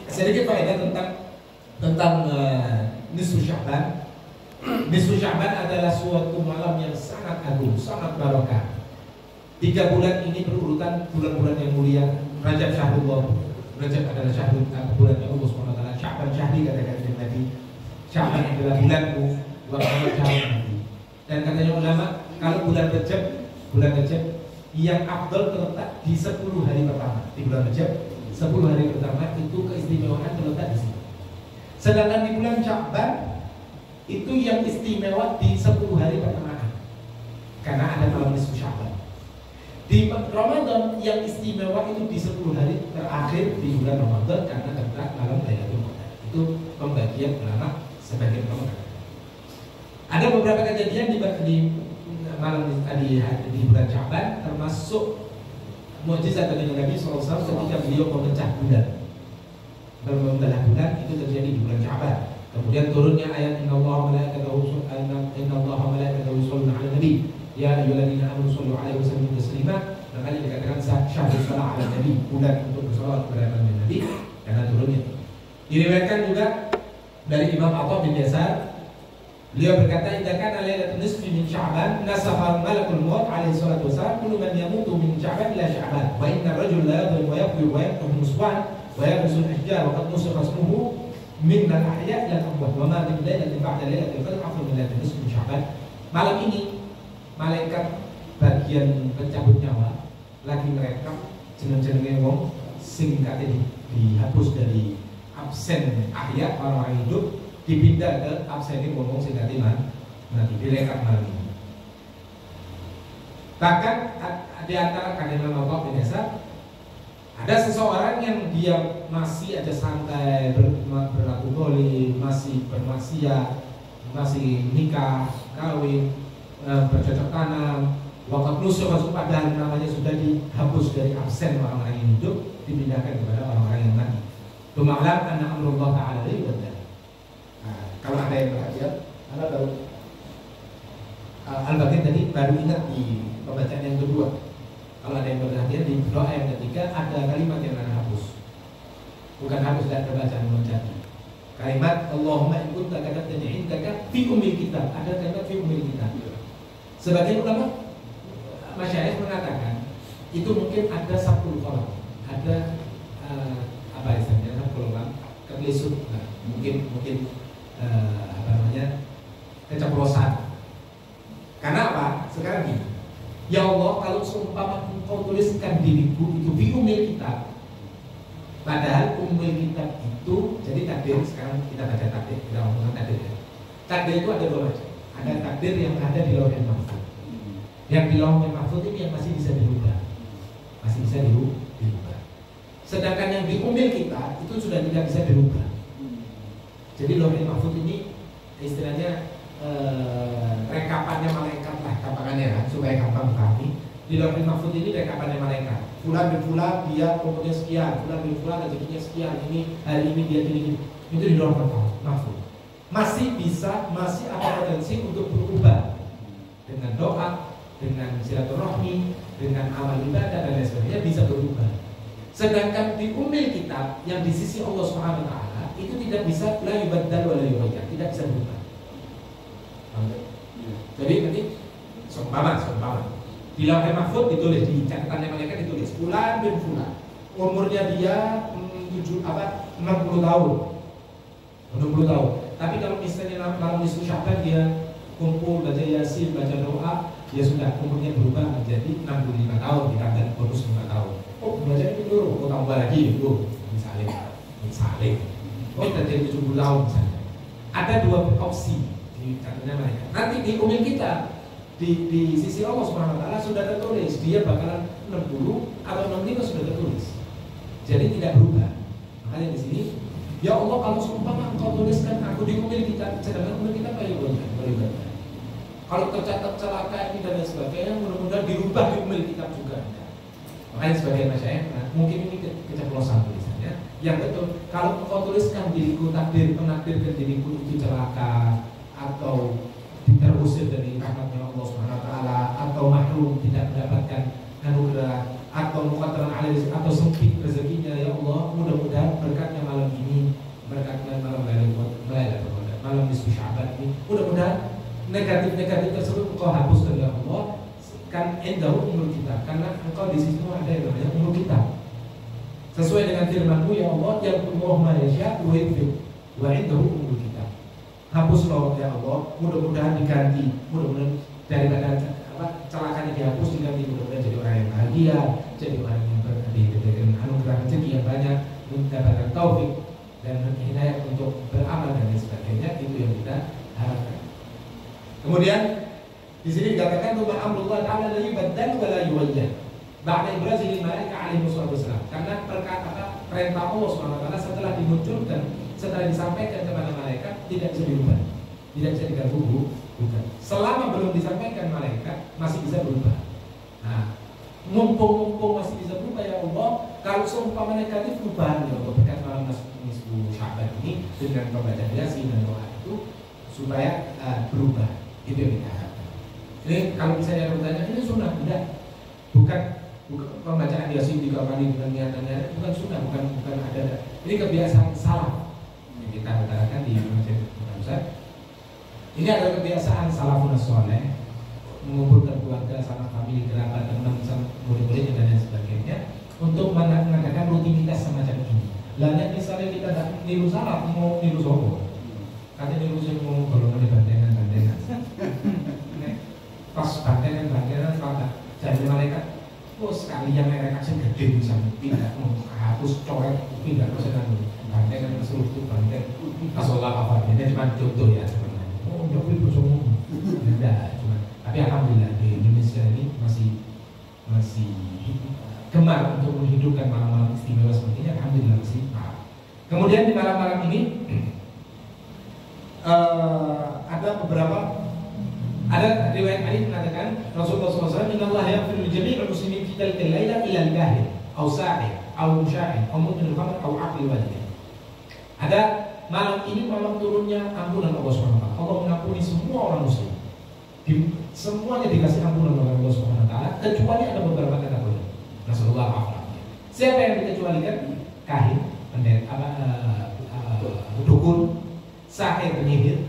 Sedikit faedah tentang nisfu Sya'ban. Nisfu Sya'ban adalah suatu malam yang sangat agung, sangat barokah. 3 bulan ini berurutan bulan-bulan yang mulia. Rajab Syahrullah, Rajab adalah bulan Allah Subhanahu wa taala. Sya'ban syahri kata Nabi. Sya'ban adalah bulanmu, wa Nabi. Dan katanya ulama, kalau bulan Rajab yang afdal terletak di 10 hari pertama. Di bulan Rajab 10 hari pertama itu keistimewaan terletak di situ. Sedangkan di bulan Sya'ban itu yang istimewa di 10 hari pertengahan, karena ada malam nisfu Sya'ban. Di Ramadan yang istimewa itu di 10 hari terakhir di bulan Ramadan, karena terletak malam Lailatul Qadar. Itu pembagian ulama sebagian ulama. Ada beberapa kejadian di malam di bulan Sya'ban, termasuk mukjizat dari Nabi SAW ketika beliau memecah bulan. Membelah bulan itu terjadi di bulan Sya'ban. Kemudian turunnya ayat Innallaha malaikatahu yusholluna 'alan nabi ya ayyuhalladzina amanu shollu 'alaihi wa sallimu taslima. Makanya dikatakan syahrul shalah 'alan nabi, bulan untuk bersolawat kepada Nabi karena turunnya. Diriwayatkan juga dari Imam Atha bin Yasar, beliau berkata, "Idza kana lailatul nisfi min Sya'ban nasafa malakul maut alaihi salatu wasalam kullu man yamutu min Sya'ban ila Sya'ban wa inna ar-rajula la yadhlim wa yaqwi wa yaqtum muswan wa yabsul ahjar wa qad nusikha ismuhu min al-ahya' ila al-amwat wa ma min lailatin ba'da lailatil qadr afdal min lailatul nisfi min Sya'ban." Malam ini malaikat bagian pencabut nyawa lagi merekam jeneng-jenenge wong sing kate dihapus dari absen ahya, orang hidup, dipindah ke absen wong sing kate mati, direkam malam ini. Bahkan di antara kalimat Allah biasa ada seseorang yang dia masih aja santai, berlaku doli, masih bermaksiat, masih nikah, kawin, bercocok tanam, waktu nusuk padahal namanya sudah dihapus dari absen orang-orang yang hidup, dipindahkan kepada orang-orang yang mati. Tumalam anna amrullah ta'ala liwajah. Kalau ada yang perhatian, Anda tahu Al-Baqir tadi baru ingat di pembacaan yang kedua. Kalau ada yang perhatian di doa yang ketiga ada kalimat yang Anda hapus. Bukan hapus dan terbacaan menjadi. Kalimat Allahumma in kunta katabtani indaka fi ummil kitab. Ada kalimat fi ummil kitab. Sebagian ulama masyayikh mengatakan itu mungkin ada 10 kolam. Ada apa istilahnya 10 kolam kelisut. Mungkin keceplosan. Karena apa? Sekarang gini, ya Allah, kalau seumpama Engkau tuliskan diriku itu di ummil kitab, padahal ummil kitab itu jadi takdir. Sekarang kita baca takdir, kita ngomongin takdir. Takdir itu ada 2 macam. Ada takdir yang ada di Lauhul Mahfuz. Yang di Lauhul Mahfuz ini yang masih bisa dirubah, masih bisa dirubah. Sedangkan yang di ummil kitab itu sudah tidak bisa dirubah. Jadi Lauhul Mahfuz ini istilahnya rekapannya malaikat lah, gampangannya kan, supaya gampang kami. Di Lauhul Mahfuz ini rekapannya malaikat. Fulan bin fulan dia umurnya sekian, fulan bin fulan rezekinya sekian, ini hari ini dia gini. Itu di Lauhul Mahfuz. Masih ada potensi untuk berubah dengan doa, dengan silaturahmi, dengan amal ibadah dan lain sebagainya bisa berubah. Sedangkan di ummil kitab yang di sisi Allah Subhanahu wa taala itu tidak bisa, la yubaddal wa la yughayyar, tidak bisa berubah. Jadi nanti seumpama di Lauhul Mahfuz ditulis, di catatannya malaikat ditulis fulan bin fulan, umurnya dia 60 tahun. Tapi kalau misalnya malam nisfu Sya'ban dia kumpul baca Yasin, baca doa, ya sudah umurnya berubah menjadi 65 tahun ditambah bonus 5 tahun. Oh, baca itu dulu, tambah lagi itu misalnya. Oh, jadi 70 tahun misalnya. Ada 2 opsi di catatan mereka. Nanti di ummil kita di sisi Allah Subhanahu wa taala sudah tertulis dia bakalan 60 atau 65 sudah tertulis. Jadi tidak berubah. Makanya di sini, ya Allah, kalau seumpama Engkau tuliskan aku di ummil kita, sedangkan ummil kita kayak gimana? Kalau tercatat celaka ini dan lain sebagainya, mudah-mudahan dirubah di ummil kita juga. Makanya sebagian masyarakat mungkin ini keceplosan tulisannya. Yang betul, kalau Engkau tuliskan diriku menakdirkan diriku itu celaka, atau terusir dari rahmatnya Allah Subhanahu wa taala, atau mahrum tidak mendapatkan anugerah, atau muqaddaran alaihi, atau sempit rezekinya, ya Allah, mudah-mudahan berkatnya malam ini negatif tersebut engkau hapuskan ya Allah, kan endahu umur kita, karena engkau di situ ada yang namanya umur kita. Sesuai dengan firman-Mu ya Allah, yang Allah ma yasha wa yudhib wa indahu umur kita. Hapuslah ya Allah, mudah-mudahan diganti, mudah-mudahan daripada celakanya dihapus, diganti mudah-mudahan jadi orang yang bahagia, jadi orang yang diberikan anugerah rezeki yang banyak, mendapatkan taufik dan hidayah untuk beramal dan lain sebagainya. Itu yang kita harapkan. Kemudian di sini dikatakan bahwa amrullah ta'ala la yubaddal wa la yuwayyah ba'da ibrazil malaika alaihi wassalam, karena perintah Allah SWT setelah dimunculkan, setelah disampaikan kepada malaikat tidak bisa dirubah, tidak bisa diganggu, bukan. Selama belum disampaikan malaikat masih bisa berubah. Nah, mumpung masih bisa berubah ya Allah, kalau seumpama negatif berubah ya Allah, berkat malam nisfu Sya'ban ini dengan pembacaan Yasin dan doa itu supaya berubah. Itu yang kita harapkan. Ini kalau misalnya bertanya ini sunnah, tidak, bukan pembacaan Yasin 3 kali dengan niatannya, bukan sunnah, bukan ada. Ini kebiasaan salah yang kita utarakan di masjid Ustaz. Ini adalah kebiasaan salafun saleh, mengumpulkan keluarga sama famili, kerabat, teman, sama murid-muridnya dan lain sebagainya untuk mengadakan rutinitas semacam ini. Lainnya misalnya kita tidak niru salaf, mau niru sobo, katanya niru sih mau golongan bandengan. Pas bandengan pada jadi malaikat, oh sekali yang mereka kecil gede misalnya, tidak hapus coret, tidak persenan bandengan seluruh itu bandeng. Asolah apa? Ini cuma contoh ya sebenarnya. Oh, nggak boleh bersama. Tidak, cuma. Tapi alhamdulillah di Indonesia ini masih gemar untuk menghidupkan malam-malam istimewa seperti ini. Alhamdulillah masih. Kemudian di malam-malam ini ada riwayat hadis mengatakan Rasulullah SAW, Inna Allah yaghfiru li jami'il muslimin fi tilkal laila illa al-kahir aw sa'ir aw musyahid aw mudmin al-khamr aw aqli walidain. Ada malam ini malam turunnya ampunan Allah SWT. Allah mengampuni semua orang muslim. Semuanya dikasih ampunan oleh Allah SWT, kecuali ada beberapa kategori. Nasallallahu alaihi wasallam. Siapa yang dikecualikan? Kahin, dukun, sahir, penyihir,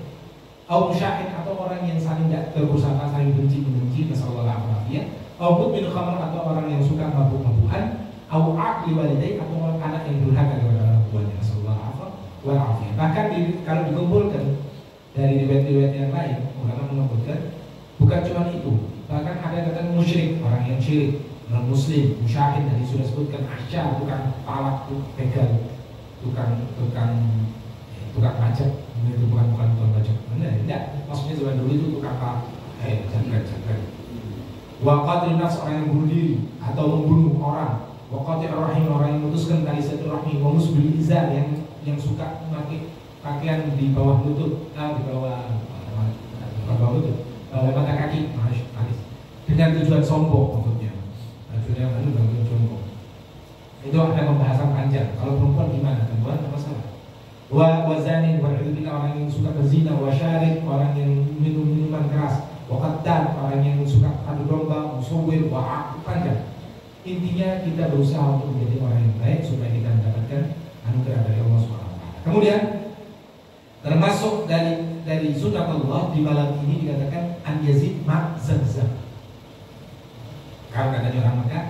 atau musyahid, atau orang yang saling tidak berusaha saling benci, nasallallahu alaihi wasallam, atau mudmin khamr, atau orang yang suka mabuk-mabukan, atau aqli walidain, atau orang anak yang durhaka kepada orang tuanya, nasallallahu alaihi wasallam. Bahkan kalau dikumpulkan dari riwayat-riwayat yang lain, ulama menyebutkan bukan cuma itu, bahkan ada kata musyrik, orang yang syirik, non muslim, musyahid tadi sudah sebutkan, asyar, tukang palak, begal, tukang pajak. Itu bukan tukang pajak, benar tidak? Maksudnya zaman dulu itu tukang palak, jaga. Wa qatlun nafs, orang yang bunuh diri atau membunuh orang. Wa qati'ur rahim, orang yang memutuskan tali silaturahmi. Wa musbil izar, yang suka memakai pakaian di bawah lutut, di bawah lutut, bawah mata kaki, dengan tujuan sombong maksudnya. Tujuan bagian sombong. Itu ada pembahasan panjang. Kalau perempuan gimana? Perempuan tidak masalah. Wa zanin, orang yang suka berzina, wa syarik, orang yang minum minuman keras, wa qattan, orang yang suka adu domba, musawwir, wa panjang. Intinya kita berusaha untuk menjadi orang yang baik supaya kita mendapatkan anugerah dari Allah SWT. Kemudian termasuk dari sunnah Allah di malam ini dikatakan an yazid ma zamzam. Kalau katanya orang Mekah,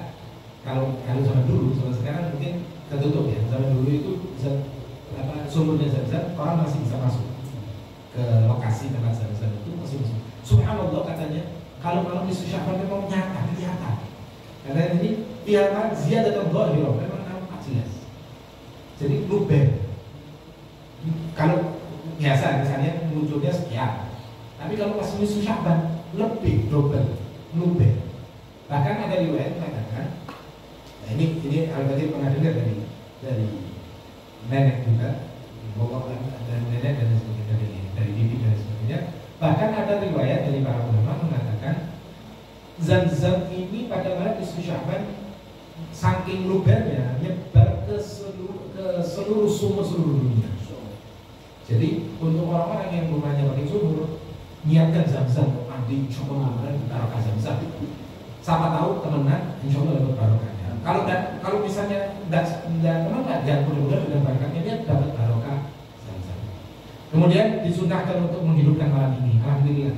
kalau zaman dulu, zaman sekarang mungkin tertutup ya. Zaman dulu itu sumbernya Zam-Zam, orang masih bisa masuk ke lokasi tempat Zam-Zam itu masih masuk. Subhanallah katanya, kalau malam di Sya'ban memang nyata, kelihatan. Karena ini pihak ziyadat dhahirah, memang nampak jelas. Jadi luber. Kalau biasa misalnya munculnya sekian, tapi kalau pas nisfu Sya'ban lebih double, luber. Bahkan ada riwayat mengatakan, nah ini Al-Badir pernah dengar dari nenek juga, bapak dan nenek dan sebagainya, dari bibi dan sebagainya. Bahkan ada riwayat dari para ulama mengatakan Zam-Zam ini pada malam nisfu Sya'ban saking lubernya nyebar ke seluruh sumur seluruh dunia. Jadi untuk orang-orang yang rumahnya pakai sumur, niatkan Zam-Zam, mandi, coba barokah Zam-Zam. Siapa tahu temenan, insya Allah dapat barokahnya. Kalau misalnya tidak temenan, jangan mudah-mudahan dengan barokahnya dia dapat barokah Zam-Zam. Kemudian disunahkan untuk menghidupkan malam ini. Alhamdulillah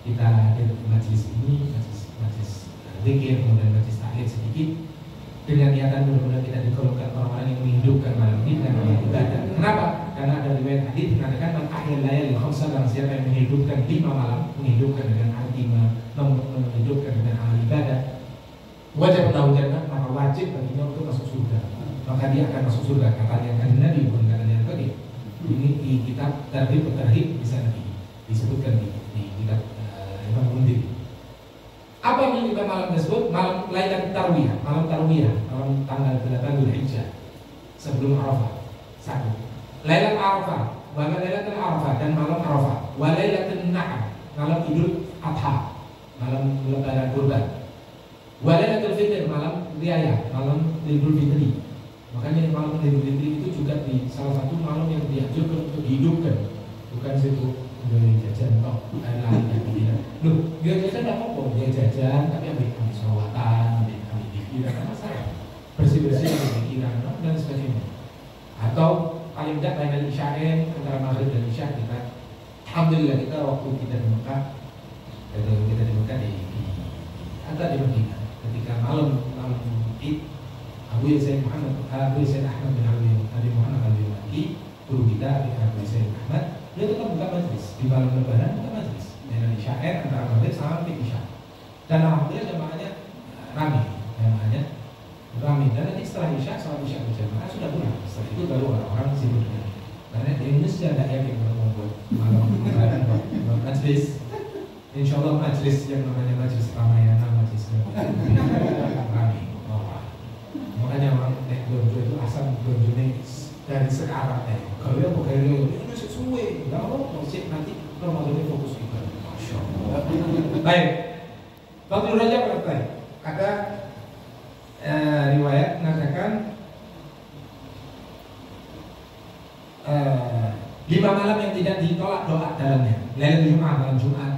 kita hadir di majelis ini, majelis zikir, kemudian majelis tahlil sedikit dengan niatan mudah-mudahan kita digolongkan orang-orang yang menghidupkan malam ini dengan amal ibadah. Kenapa? Karena ada riwayat hadis mengatakan man ahyal layali khamsa, dan siapa yang menghidupkan 5 malam, menghidupkan dengan arti menghidupkan dengan amal ibadah, wajib lahu jannah, maka wajib baginya untuk masuk surga. Maka dia akan masuk surga. Kata yang Nabi, bukan kata yang tadi. Ini di kitab Tarhib bisa disebutkan di kitab Imam Mundhir. Apa yang kita malam tersebut? Malam Lailatul Tarwiyah, malam tanggal 8 Dzulhijjah sebelum Arafah. 1. Lailatul Arafah, wa Lailatul Arafah dan malam Arafah, wa Lailatul Nahr, malam Idul Adha, malam lebaran kurban. Wa Lailatul Fitr, malam raya, malam Idul Fitri. Makanya malam Idul Fitri itu juga di salah satu malam yang dianjurkan untuk dihidupkan, bukan sibuk dari jajan toh, lain yang loh, dia jajan tidak apa-apa, dia jajan tapi ambil sholawatan, ambil pikiran, tidak masalah, bersih-bersih ambil pikiran dan sebagainya. Atau paling tidak lain isyain antara maghrib dan isya kita, alhamdulillah kita waktu kita di Mekah, agak di Madinah, ketika malam Id, Abu Sayyid Ahmad bin Abi Muhammad al-Maliki, guru kita Abu Sayyid Ahmad, dia tetap buka majlis di malam lebaran, buka majlis dengan isyair antara maghrib sampai isya. Dan alhamdulillah jamaahnya ramai, dan nanti setelah isya, sholat isya berjamaah sudah pulang. Setelah itu baru orang-orang sibuk dengan. Karena di Indonesia tidak yakin kalau membuat malam lebaran majlis. Insya Allah majlis yang namanya majlis Ramayana, majlis ramai. Makanya orang naik gonjo itu asal gonjonya dari sekarang kalau dia bukan ini masih suwe, nggak mau sih nanti Ramadan fokus ibadah. Masya Allah. Baik, Fadlul Rajab berkata, ada riwayat mengatakan 5 malam yang tidak ditolak doa dalamnya. Lailatul Jumat, malam Jumat,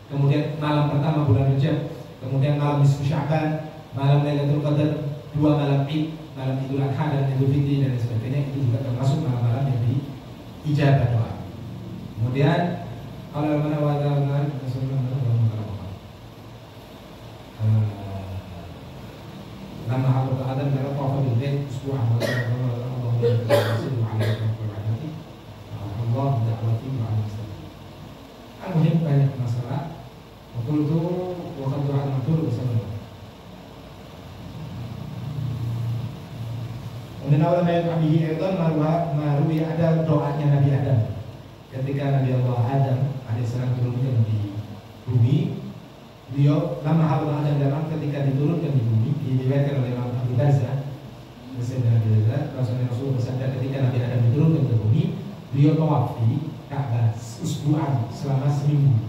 kemudian malam pertama bulan Rajab, kemudian malam nisfu Sya'ban, malam Lailatul Qadar, 2 malam Id, malam Idul Adha dan Idul Fitri dan sebagainya, itu juga termasuk malam-malam yang diijabah doa. Kemudian kalau mana wajah lama hal Adam dalam tawaf bil bait usbu'an wa Allah yasilu alaihi wa rahmati Allah da'wati wa al-muslim. Al-muhim banyak masalah. Waktu itu waktu doa matur bersama. Kemudian ulama yang kami Aidan marwi ada doanya Nabi Adam ketika Nabi Allah Adam alaihissalam turunkan di bumi. Beliau lama hal Adam dalam ketika diturunkan di bumi, diriwayatkan oleh Imam Abu Darda, Rasulullah bersabda ketika Nabi Adam diturunkan ke bumi, beliau tawaf di Ka'bah usbu'an selama seminggu.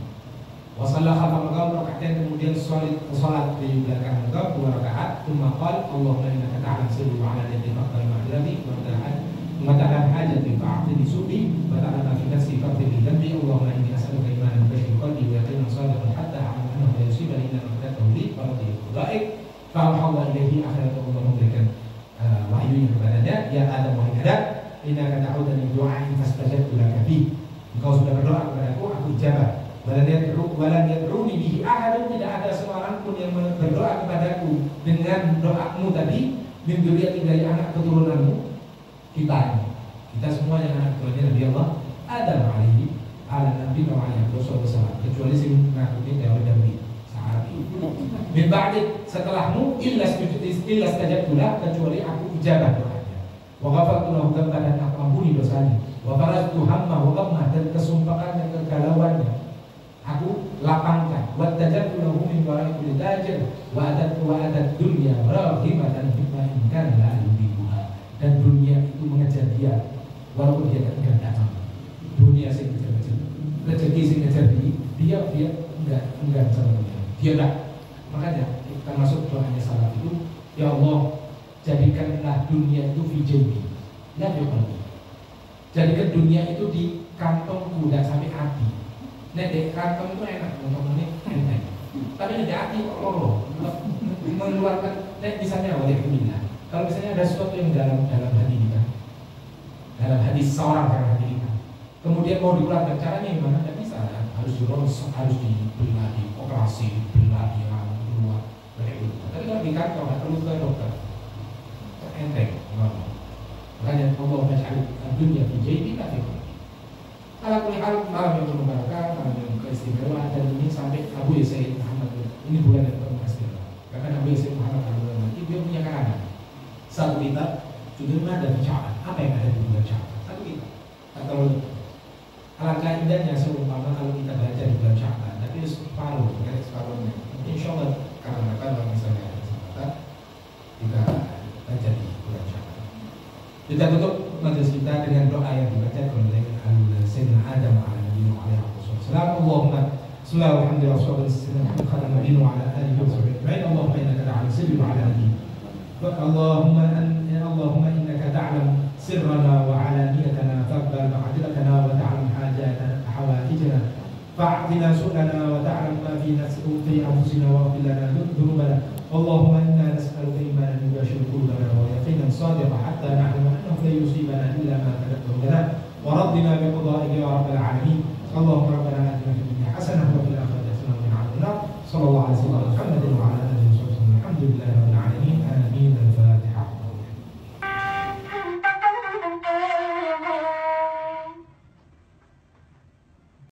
Wasallah khalfa maqam raka'atain, kemudian salat di belakang maqam 2 rakaat. Tsumma qala Allahumma innaka ta'lam sirri wa 'alaniyati faqbal ma'dzirati wa ta'lam hajati fa'tini subi wa ta'lam ma fi nafsi faqdi dhanbi. Allahumma inni as'aluka imanan bi qalbi wa yaqinan sadiqan hatta a'lamu annahu la yusibani illa ma qaddartahu li wa radhi qadaik. Fa'alhamdu ilaihi akhiratu Allah memberikan wahyu kepadanya, ya Adam wahai Adam, innaka ta'udani du'ain fastajabtu laka bi. Engkau sudah berdoa kepadaku, aku ijabah. Walan yad'uni bihi ahadun, tidak ada seorang pun yang berdoa kepadaku dengan doamu tadi min dzurriyyati, dari anak keturunanmu. Kita semua yang anak keturunannya Nabi Allah Adam alaihi ala nabi wa alaihi wasallam, kecuali sing ngakuti teori Daudi sahabi. Min ba'di, setelahmu illa stajabtu lah, kecuali aku ijabah doanya. Wa ghafartu lahu dzamba, dan aku ampuni dosanya. Wa faraztu hamma wa ghamma, dan kesumpahannya, kegalauannya aku lapangkan. Wa tajabtu lahu min wara'i kulli tajir wa adat dunya raghibatan bima in kana la yubiha, dan dunia itu mengejar dia walaupun dia tidak datang. Dunia sing kejar-kejar, rezeki sing kejar dia enggak sama dia enggak. Makanya kita masuk doanya salat itu, ya Allah, jadikanlah dunia itu fi jaybi la fi qalbi. Jadikan dunia itu di kantongku, enggak sampai hati. Nek di kantong itu enak, untuk ini enak. Tapi di hati kok loro, mengeluarkan. Nek misalnya waliyahumillah, kalau misalnya ada sesuatu yang dalam hati kita, dalam hati seorang, dalam hati kita, Kemudian mau dikeluarkan caranya gimana? Tidak bisa, ya. Harus dironsok, harus dibelah, dioperasi, dibelah, keluar. Tapi kalau di kantor nggak perlu ke dokter, enteng, makanya Allah mencari dunia di JP tapi kalau hal malam yang berbarokah, malam yang keistimewaan dan ini sampai Abu Sayyid Muhammad ini bulan yang penuh istimewa. Karena Abu Sayyid Muhammad itu dia punya karangan satu kitab judulnya ada Sya'ban. Apa yang ada di bulan Sya'ban? Satu kitab. Atau alangkah indahnya seumpama kalau kita baca di bulan Sya'ban, tapi separuh, separuhnya. Insya Allah karena kalau misalnya ada kesempatan kita baca di bulan Sya'ban. Kita tutup majelis kita dengan doa yang dibaca oleh Sayyidina Adam alaihi wasallam. Allahumma salli ala Muhammad wa sallam ala nabiyina wa ala alihi wa sahbihi. Allahumma innaka ta'lamu sirri wa alaniyati. Allahumma innaka ta'lam sirrana wa alaniyatana faqbal ma'adirtana wa ta'lam hawaijana fa'atina su'lana wa ta'lam ma fi anfusina wa ighfir lana dhunubana. Allahumma inna nas'aluka imanan yubashshiru qulubana wa yaqinan sadiqan hatta na'lama annahu la yusibana illa ma katabtahu lana wa raddina bi qada'ika ya rabbal alamin. Allahumma